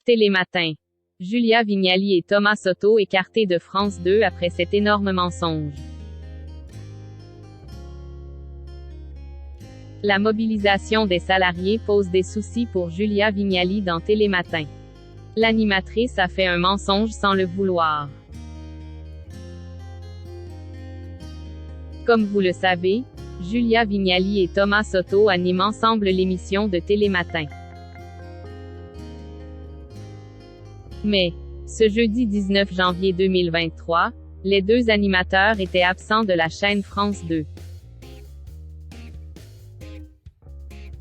Télématin. Julia Vignali et Thomas Soto écartés de France 2 après cet énorme mensonge. La mobilisation des salariés pose des soucis pour Julia Vignali dans Télématin. L'animatrice a fait un mensonge sans le vouloir. Comme vous le savez, Julia Vignali et Thomas Soto animent ensemble l'émission de Télématin. Mais, ce jeudi 19 janvier 2023, les deux animateurs étaient absents de la chaîne France 2.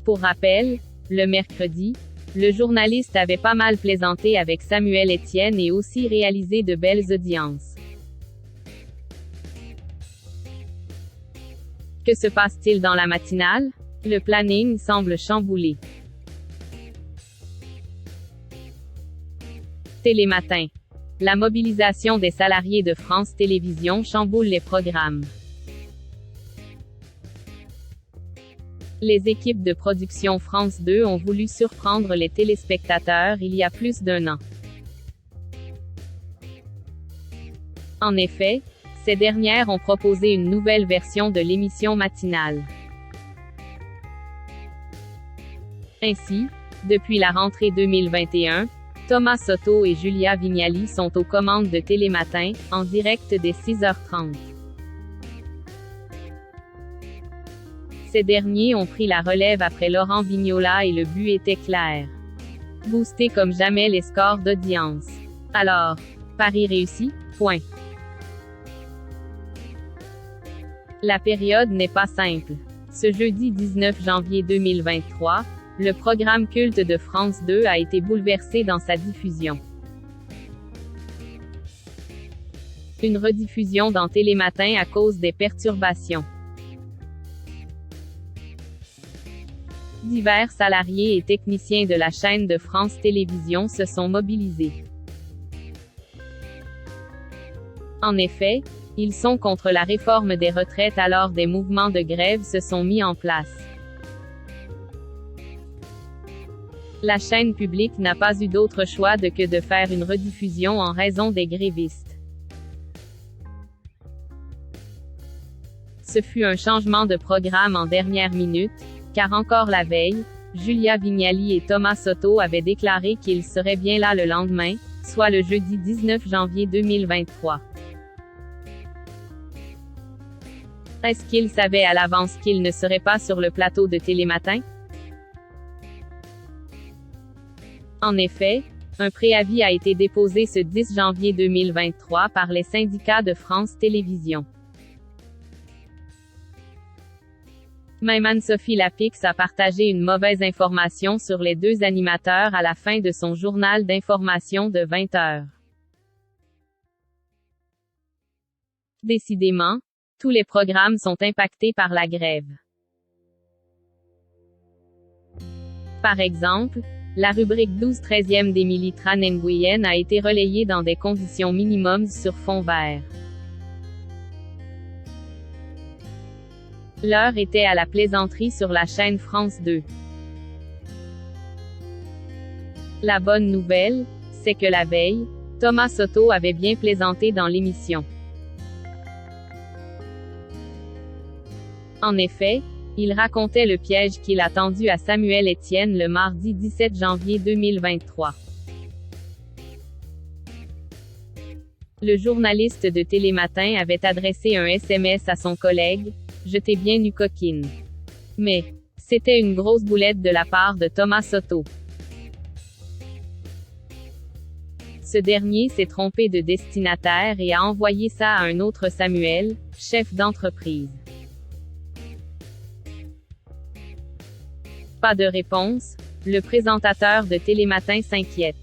Pour rappel, le mercredi, le journaliste avait pas mal plaisanté avec Samuel Etienne et aussi réalisé de belles audiences. Que se passe-t-il dans la matinale? Le planning semble chamboulé. Télématin. La mobilisation des salariés de France Télévisions chamboule les programmes. Les équipes de production France 2 ont voulu surprendre les téléspectateurs il y a plus d'un an. En effet, ces dernières ont proposé une nouvelle version de l'émission matinale. Ainsi, depuis la rentrée 2021, Thomas Soto et Julia Vignali sont aux commandes de Télématin, en direct dès 6h30. Ces derniers ont pris la relève après Laurent Vignola et le but était clair. Booster comme jamais les scores d'audience. Alors, pari réussi? Point. La période n'est pas simple. Ce jeudi 19 janvier 2023, le programme culte de France 2 a été bouleversé dans sa diffusion. Une rediffusion dans Télématin à cause des perturbations. Divers salariés et techniciens de la chaîne de France Télévisions se sont mobilisés. En effet, ils sont contre la réforme des retraites alors des mouvements de grève se sont mis en place. La chaîne publique n'a pas eu d'autre choix que de faire une rediffusion en raison des grévistes. Ce fut un changement de programme en dernière minute, car encore la veille, Julia Vignali et Thomas Soto avaient déclaré qu'ils seraient bien là le lendemain, soit le jeudi 19 janvier 2023. Est-ce qu'ils savaient à l'avance qu'ils ne seraient pas sur le plateau de Télématin? En effet, un préavis a été déposé ce 10 janvier 2023 par les syndicats de France Télévisions. Même Anne-Sophie Lapix a partagé une mauvaise information sur les deux animateurs à la fin de son journal d'information de 20h. Décidément, tous les programmes sont impactés par la grève. Par exemple, la rubrique 12/13e d'Émilie Tran-Nguyen a été relayée dans des conditions minimums sur fond vert. L'heure était à la plaisanterie sur la chaîne France 2. La bonne nouvelle, c'est que la veille, Thomas Soto avait bien plaisanté dans l'émission. En effet, il racontait le piège qu'il a tendu à Samuel Etienne le mardi 17 janvier 2023. Le journaliste de Télématin avait adressé un SMS à son collègue, « Je t'ai bien eu coquine ». Mais, c'était une grosse boulette de la part de Thomas Soto. Ce dernier s'est trompé de destinataire et a envoyé ça à un autre Samuel, chef d'entreprise. Pas de réponse, le présentateur de Télématin s'inquiète.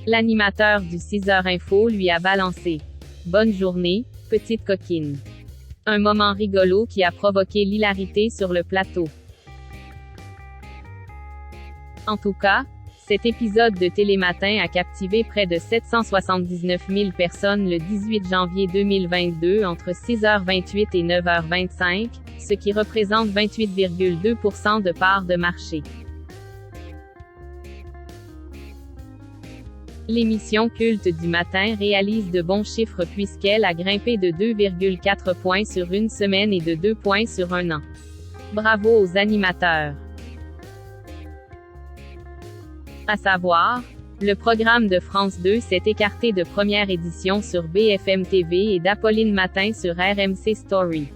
L'animateur du 6h Info lui a balancé « Bonne journée, petite coquine ». Un moment rigolo qui a provoqué l'hilarité sur le plateau. En tout cas, cet épisode de Télématin a captivé près de 779 000 personnes le 18 janvier 2022 entre 6h28 et 9h25, ce qui représente 28,2% de part de marché. L'émission culte du matin réalise de bons chiffres puisqu'elle a grimpé de 2,4 points sur une semaine et de 2 points sur un an. Bravo aux animateurs. À savoir, le programme de France 2 s'est écarté de première édition sur BFM TV et d'Apolline Matin sur RMC Story.